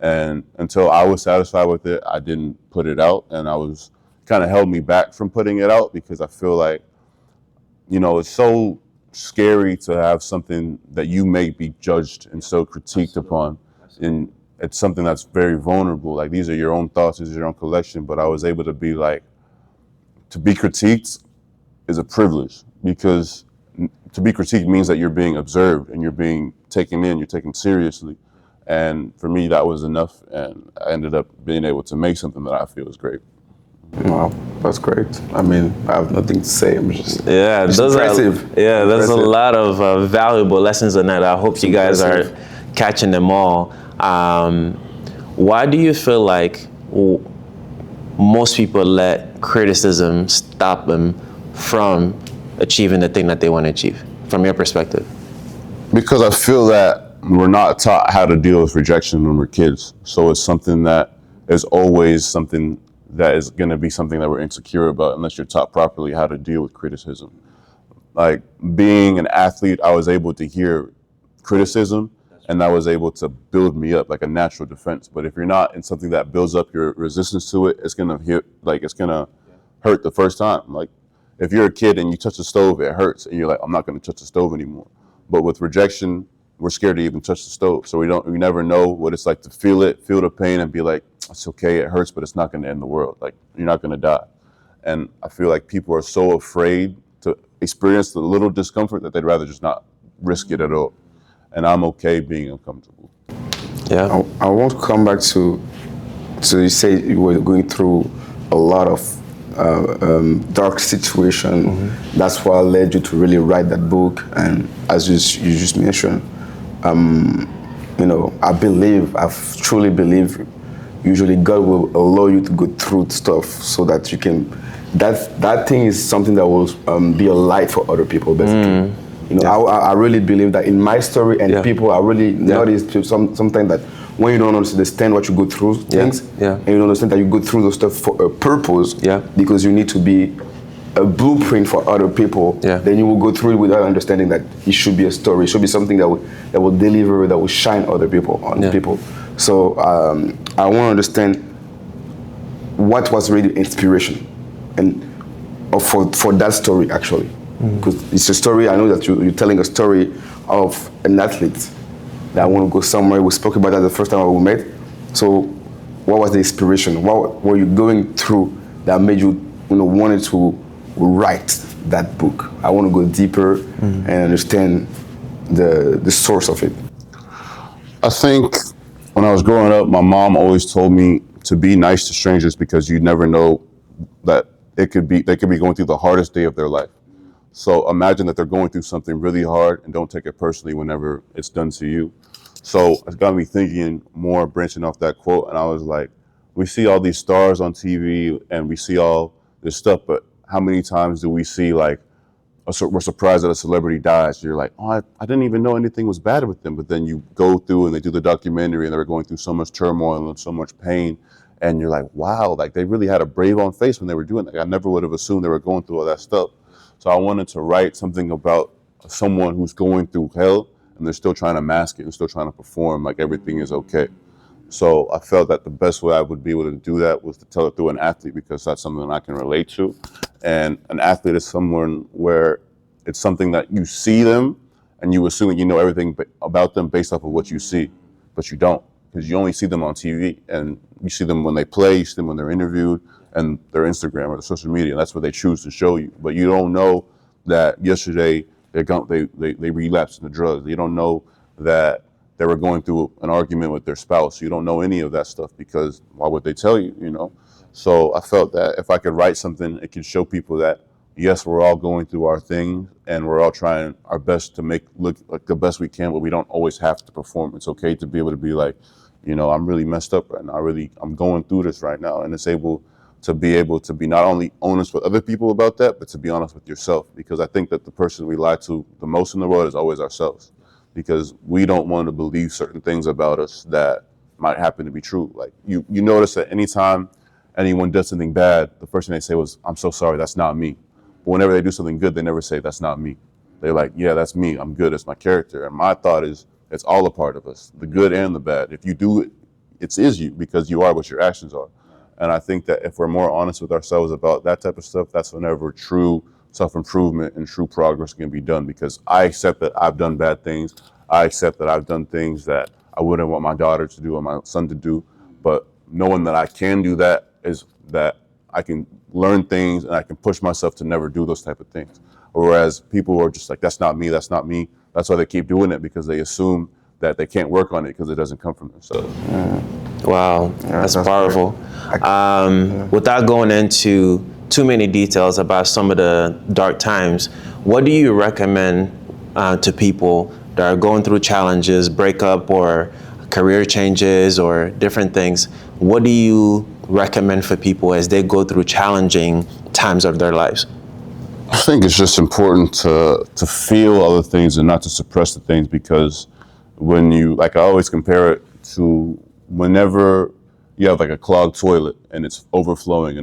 And until I was satisfied with it, I didn't put it out. And I was kind of held me back from putting it out, because I feel like, you know, it's so scary to have something that you may be judged and so critiqued upon. And it's something that's very vulnerable. Like, these are your own thoughts, this is your own collection. But I was able to be like, to be critiqued is a privilege, because to be critiqued means that you're being observed and you're being taken in, you're taken seriously. And for me, that was enough. And I ended up being able to make something that I feel is great. Wow, that's great. I mean, I have nothing to say. I'm just there's impressive. There's a lot of valuable lessons in that. I hope you guys are catching them all. Why do you feel like most people let criticism stop them from achieving the thing that they want to achieve, from your perspective? Because I feel that we're not taught how to deal with rejection when we're kids. So it's something that is always something that is going to be something that we're insecure about, unless you're taught properly how to deal with criticism. Like, being an athlete, I was able to hear criticism, and that was able to build me up like a natural defense. But if you're not in something that builds up your resistance to it, it's gonna hurt the first time. Like, if you're a kid and you touch the stove, it hurts, and you're like, I'm not gonna touch the stove anymore. But with rejection, we're scared to even touch the stove. So we never know what it's like to feel the pain, and be like, it's okay, it hurts, but it's not gonna end the world. Like, you're not gonna die. And I feel like people are so afraid to experience the little discomfort that they'd rather just not risk it at all. And I'm okay being uncomfortable. Yeah. I want to come back to you say you were going through a lot of dark situation. Mm-hmm. That's what led you to really write that book. And as you just mentioned, you know, I truly believe, usually God will allow you to go through stuff so that you can, that thing is something that will be a light for other people, basically. You know, I really believe that in my story, and people are really noticed sometimes that when you don't understand what you go through things, and you don't understand that you go through those stuff for a purpose, because you need to be a blueprint for other people, then you will go through it without understanding that it should be a story, it should be something that will deliver, that will shine other people on people. So I want to understand what was really inspiration, and for that story actually. Because it's a story, I know that you're telling a story of an athlete that I want to go somewhere. We spoke about that the first time we met. So what was the inspiration? What were you going through that made you, wanted to write that book? I want to go deeper and understand the source of it. I think when I was growing up, my mom always told me to be nice to strangers because you never know that they could be going through the hardest day of their life. So imagine that they're going through something really hard and don't take it personally whenever it's done to you. So it's got me thinking more, branching off that quote. And I was like, we see all these stars on TV and we see all this stuff, but how many times do we see like, we're surprised that a celebrity dies? You're like, oh, I didn't even know anything was bad with them. But then you go through and they do the documentary and they're going through so much turmoil and so much pain. And you're like, wow, like they really had a brave on face when they were doing that. I never would have assumed they were going through all that stuff. So I wanted to write something about someone who's going through hell and they're still trying to mask it and still trying to perform like everything is okay. So I felt that the best way I would be able to do that was to tell it through an athlete because that's something I can relate to. And an athlete is someone where it's something that you see them and you assume that you know everything about them based off of what you see, but you don't because you only see them on TV and you see them when they play, you see them when they're interviewed and their Instagram or their social media. That's what they choose to show you. But you don't know that yesterday they relapsed into drugs. You don't know that they were going through an argument with their spouse. You don't know any of that stuff because why would they tell you, you know? So I felt that if I could write something, it could show people that, yes, we're all going through our thing and we're all trying our best to make look like the best we can, but we don't always have to perform. It's okay to be able to be like, you know, I'm really messed up right now. I'm going through this right now. And it's able to be not only honest with other people about that, but to be honest with yourself. Because I think that the person we lie to the most in the world is always ourselves. Because we don't want to believe certain things about us that might happen to be true. Like you notice that anytime anyone does something bad, the first thing they say was, I'm so sorry, that's not me. But whenever they do something good, they never say, that's not me. They're like, yeah, that's me, I'm good, it's my character. And my thought is, it's all a part of us, the good and the bad. If you do it, it is you because you are what your actions are. And I think that if we're more honest with ourselves about that type of stuff, that's whenever true self-improvement and true progress can be done because I accept that I've done bad things. I accept that I've done things that I wouldn't want my daughter to do or my son to do. But knowing that I can do that is that I can learn things and I can push myself to never do those type of things. Whereas people are just like, that's not me, that's not me. That's why they keep doing it because they assume that they can't work on it because it doesn't come from themselves. Wow, that's powerful. Without going into too many details about some of the dark times, what do you recommend to people that are going through challenges, breakup or career changes or different things? What do you recommend for people as they go through challenging times of their lives? I think it's just important to feel other things and not to suppress the things because when you, like I always compare it to whenever you have like a clogged toilet and it's overflowing,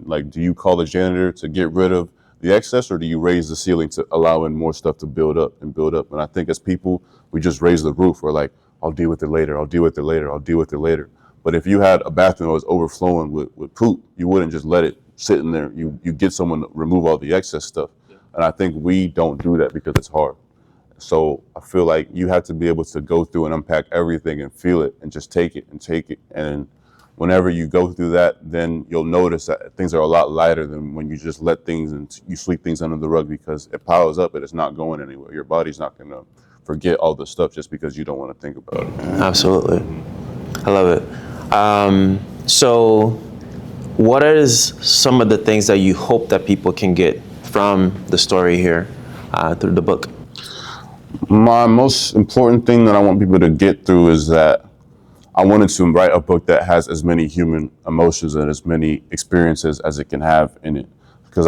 like do you call the janitor to get rid of the excess or do you raise the ceiling to allow in more stuff to build up? And I think as people, we just raise the roof. We're like, I'll deal with it later, I'll deal with it later, I'll deal with it later. But if you had a bathroom that was overflowing with poop, you wouldn't just let it sit in there. You get someone to remove all the excess stuff. And I think we don't do that because it's hard. So I feel like you have to be able to go through and unpack everything and feel it and just take it. And whenever you go through that, then you'll notice that things are a lot lighter than when you just let things and you sweep things under the rug because it piles up and it's not going anywhere. Your body's not going to forget all the stuff just because you don't want to think about it. Absolutely. I love it. So what is some of the things that you hope that people can get from the story here through the book? My most important thing that I want people to get through is that I wanted to write a book that has as many human emotions and as many experiences as it can have in it. Because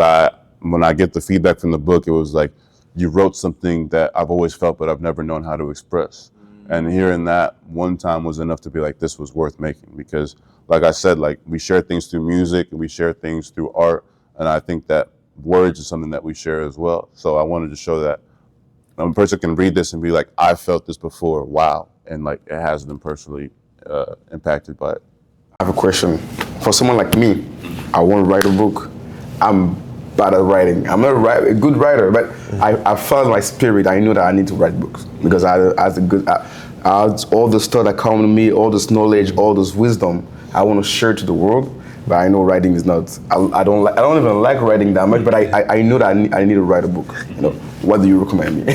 when I get the feedback from the book, it was like, you wrote something that I've always felt, but I've never known how to express. And hearing that one time was enough to be like, this was worth making. Because like I said, like we share things through music and we share things through art. And I think that words is something that we share as well. So I wanted to show that a person can read this and be like, I felt this before, wow. And like it has them personally impacted by it. I have a question. For someone like me, I want to write a book. I'm bad at writing. I'm not a good writer, but I felt in my spirit, I knew that I need to write books because I all the stuff that come to me, all this knowledge, all this wisdom, I want to share to the world. but I know writing is not. I don't. I don't even like writing that much. But I know that I need to write a book. What do you recommend me?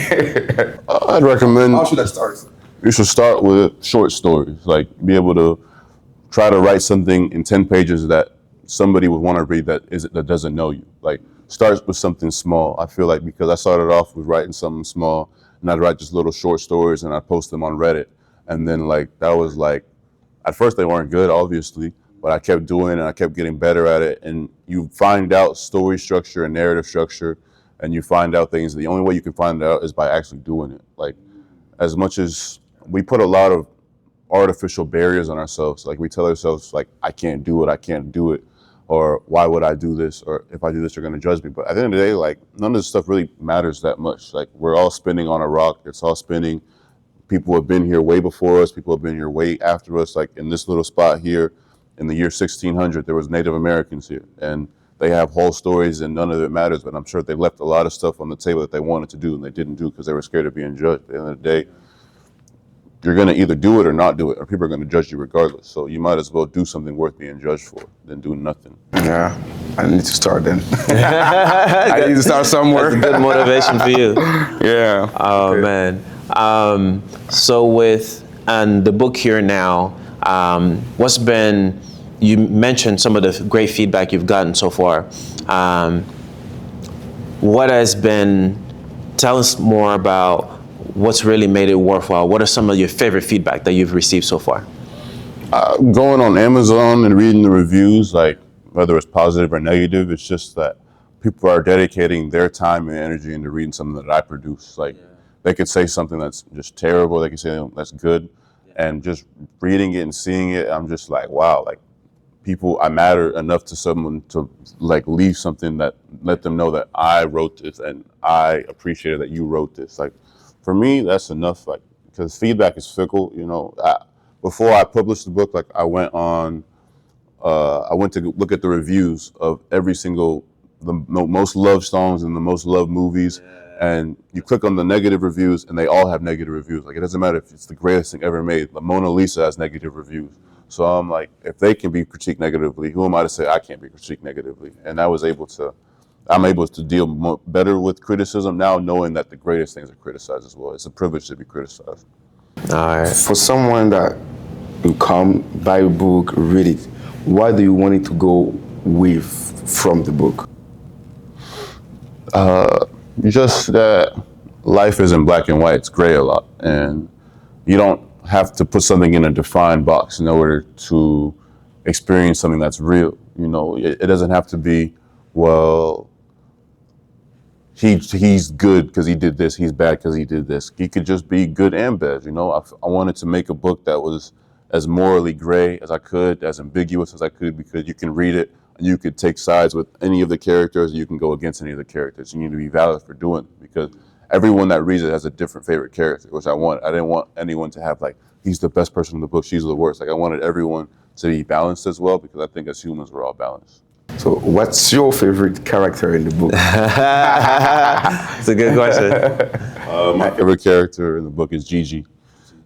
I'd recommend How should I start? you should start with short stories. Like be able to try to write something in 10 pages that somebody would want to read that doesn't know you. Like start with something small. I feel like because I started off with writing something small and I'd write just little short stories and I'd post them on Reddit. And then like that was like at first they weren't good obviously, but I kept doing it and I kept getting better at it. And you find out story structure and narrative structure and you find out things. The only way you can find out is by actually doing it. Like as much as we put a lot of artificial barriers on ourselves. Like we tell ourselves like, I can't do it. Or why would I do this? Or if I do this, they're going to judge me. But at the end of the day, like none of this stuff really matters that much. Like we're all spinning on a rock. It's all spinning. People have been here way before us. People have been here way after us. Like in this little spot here in the year 1600, there was Native Americans here and they have whole stories and none of it matters. But I'm sure they left a lot of stuff on the table that they wanted to do and they didn't do because they were scared of being judged. At the end of the day, you're going to either do it or not do it, or people are going to judge you regardless. So you might as well do something worth being judged for than do nothing. Yeah, I need to start then. I need to start somewhere. That's a good motivation for you. Yeah. Oh, Okay. man. So with the book here now, you mentioned some of the great feedback you've gotten so far. Tell us more about what's really made it worthwhile. What are some of your favorite feedback that you've received so far? Going on Amazon and reading the reviews, like whether it's positive or negative, it's just that people are dedicating their time and energy into reading something that I produce. Like they could say something that's just terrible, they could say that's good, and just reading it and seeing it, I'm just like, wow, like I matter enough to someone to like leave something that let them know that I wrote this and I appreciated that you wrote this. Like for me, that's enough. Like because feedback is fickle, before I published the book, like I went to look at the reviews of every single the most loved songs and the most loved movies, and you click on the negative reviews, and they all have negative reviews. Like it doesn't matter if it's the greatest thing ever made. The Mona Lisa has negative reviews. So I'm like, if they can be critiqued negatively, who am I to say I can't be critiqued negatively? And I'm able to deal better with criticism now, knowing that the greatest things are criticized as well. It's a privilege to be criticized. All right. For someone that will come, buy a book, read it, what do you want it to go with from the book? Just that life isn't black and white, it's gray a lot. And you don't have to put something in a defined box in order to experience something that's real. It doesn't have to be, well, he's good because he did this, he's bad because he did this. He could just be good and bad. I wanted to make a book that was as morally gray as I could, as ambiguous as I could, because you can read it and you could take sides with any of the characters, you can go against any of the characters. You need to be valid for doing it because everyone that reads it has a different favorite character, which I didn't want anyone to have like, he's the best person in the book, she's the worst. Like I wanted everyone to be balanced as well because I think as humans we're all balanced. So what's your favorite character in the book? It's a good question. My favorite character in the book is Gigi.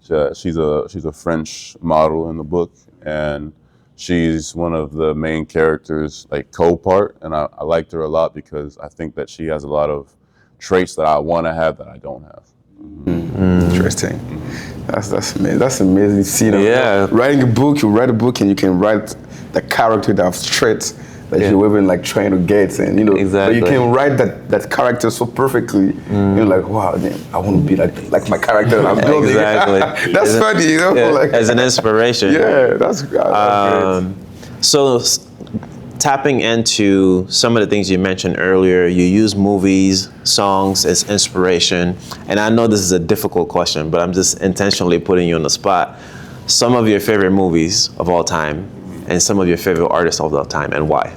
She's a French model in the book, and she's one of the main characters, like co-part, and I liked her a lot because I think that she has a lot of traits that I want to have that I don't have. Interesting. That's amazing. That's amazing. See, Yeah. Writing a book, you write a book and you can write the character that have traits that you're even like trying to get, and Exactly. but you can write that character so perfectly. You're like, wow, damn, I want to be like my character that I'm building. Exactly. That's funny, Yeah, like, as an inspiration. yeah, that's great. So tapping into some of the things you mentioned earlier, you use movies, songs as inspiration. And I know this is a difficult question, but I'm just intentionally putting you on the spot. Some of your favorite movies of all time and some of your favorite artists of all time, and why?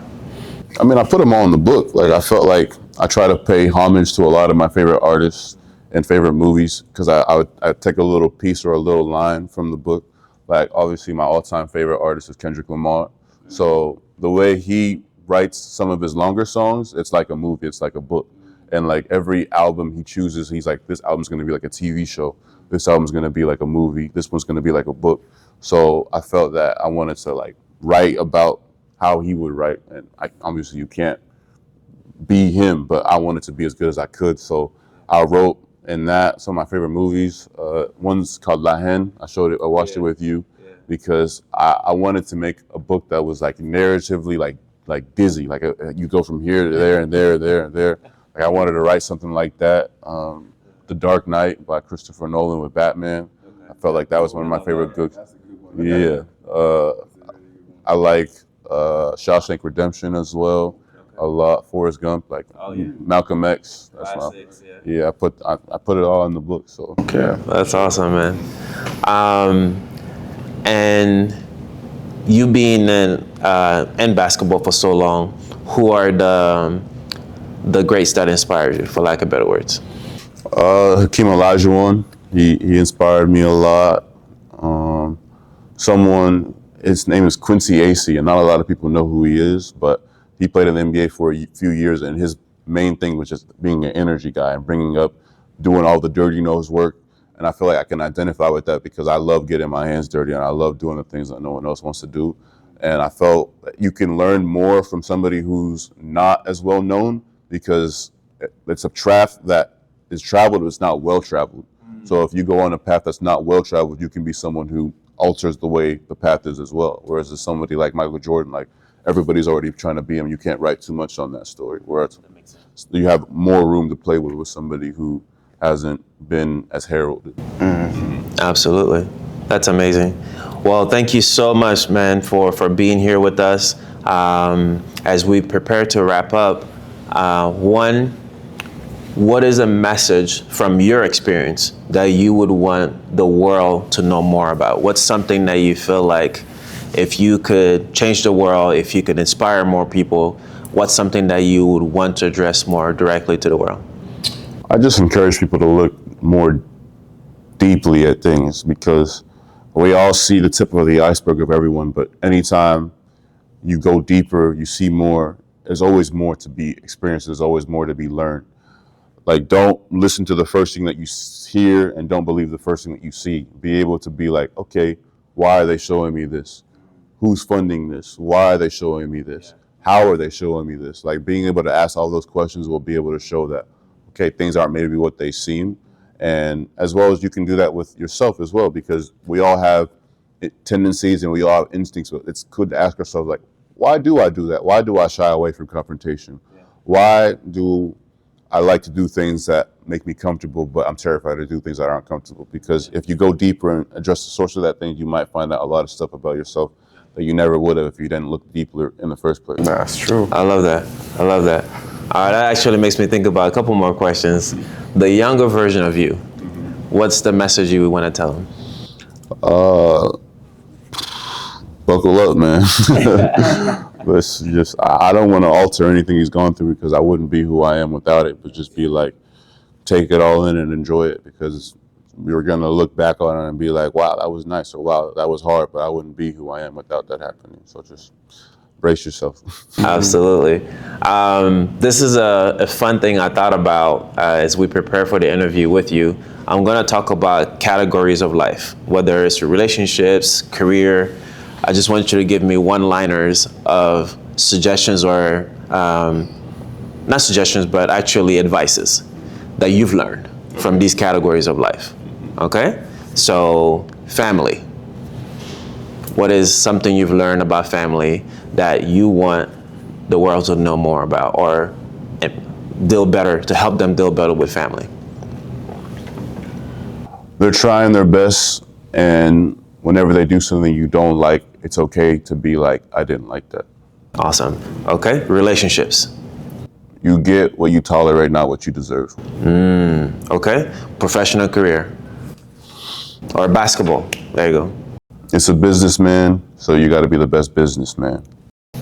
I mean, I put them all in the book. Like I felt like I try to pay homage to a lot of my favorite artists and favorite movies because I'd take a little piece or a little line from the book. Like obviously my all-time favorite artist is Kendrick Lamar. So the way he writes some of his longer songs, it's like a movie, it's like a book. And like every album he chooses, he's like, this album's gonna be like a TV show. This album's gonna be like a movie. This one's gonna be like a book. So I felt that I wanted to like write about how he would write. And obviously you can't be him, but I wanted to be as good as I could. So I wrote in that. Some of my favorite movies. One's called La Haine. I watched it with you because I wanted to make a book that was like narratively like dizzy. Like you go from here to there and there and there and there. Like I wanted to write something like that. The Dark Knight by Christopher Nolan with Batman. I felt like that was one of my favorite books. Yeah. I like Shawshank Redemption as well. A lot. Forrest Gump, like Malcolm X. That's Classics, I put it all in the book. So That's awesome, man. And you being in basketball for so long, who are the greats that inspired you, for lack of better words? Hakeem Olajuwon. He inspired me a lot. His name is Quincy Acey, and not a lot of people know who he is, but he played in the NBA for a few years, and his main thing was just being an energy guy and doing all the dirty nose work. And I feel like I can identify with that because I love getting my hands dirty and I love doing the things that no one else wants to do. And I felt that you can learn more from somebody who's not as well known because it's a craft that is traveled, but it's not well traveled. So if you go on a path that's not well traveled, you can be someone who alters the way the path is as well. Whereas if somebody like Michael Jordan, like everybody's already trying to be him, you can't write too much on that story. Whereas you have more room to play with somebody who hasn't been as heralded. Absolutely. That's amazing. Well, thank you so much, man, for being here with us. As we prepare to wrap up, what is a message from your experience that you would want the world to know more about? What's something that you feel like if you could change the world, if you could inspire more people, what's something that you would want to address more directly to the world? I just encourage people to look more deeply at things because we all see the tip of the iceberg of everyone, but anytime you go deeper, you see more. There's always more to be experienced. There's always more to be learned. Like, don't listen to the first thing that you hear and don't believe the first thing that you see. Be able to be like, okay, why are they showing me this? Who's funding this? Why are they showing me this? How are they showing me this? Like, being able to ask all those questions will be able to show that, okay, things aren't maybe what they seem. And as well as you can do that with yourself as well, because we all have tendencies and we all have instincts. It's good to ask ourselves, like, why do I do that? Why do I shy away from confrontation? Why do I like to do things that make me comfortable, but I'm terrified to do things that aren't comfortable? Because if you go deeper and address the source of that thing, you might find out a lot of stuff about yourself that you never would have if you didn't look deeper in the first place. That's true. I love that. I love that. That actually makes me think about a couple more questions. The younger version of you, what's the message you would want to tell them? Buckle up, man. But I don't want to alter anything he's gone through because I wouldn't be who I am without it, but just be like, take it all in and enjoy it, because we were going to look back on it and be like, wow, that was nice, or wow, that was hard, but I wouldn't be who I am without that happening. So just brace yourself. Absolutely. This is a fun thing I thought about as we prepare for the interview with you. I'm going to talk about categories of life, whether it's relationships, career. I just want you to give me one-liners of suggestions or, not suggestions, but actually advices that you've learned from these categories of life. Okay? So, family. What is something you've learned about family that you want the world to know more about, or deal better, to help them deal better with family? They're trying their best, and whenever they do something you don't like, it's okay to be like, I didn't like that. Awesome. Okay. Relationships. You get what you tolerate, not what you deserve. Okay. Professional career. Or basketball. There you go. It's a businessman, so you got to be the best businessman.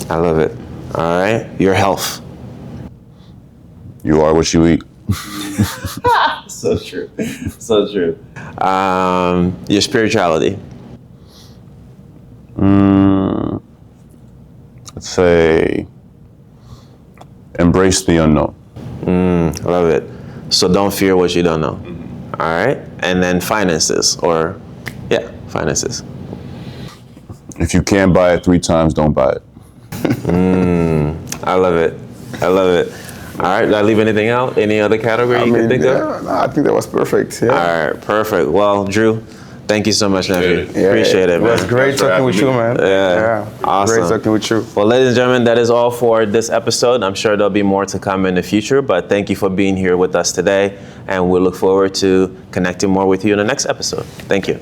I love it. All right. Your health. You are what you eat. So true. So true. Your spirituality. Let's say embrace the unknown. I love it. So don't fear what you don't know. All right. And then finances, or finances. If you can't buy it 3 times, don't buy it. I love it. I love it. All right, did I leave anything out? Any other category you can think of? No, I think that was perfect. Yeah. All right, perfect. Well, Drew, thank you so much, nephew. Appreciate it. Appreciate it, It was man. great Thanks for talking with you, having man. Yeah. Awesome. Great talking with you. Well, ladies and gentlemen, that is all for this episode. I'm sure there'll be more to come in the future, but thank you for being here with us today, and we look forward to connecting more with you in the next episode. Thank you.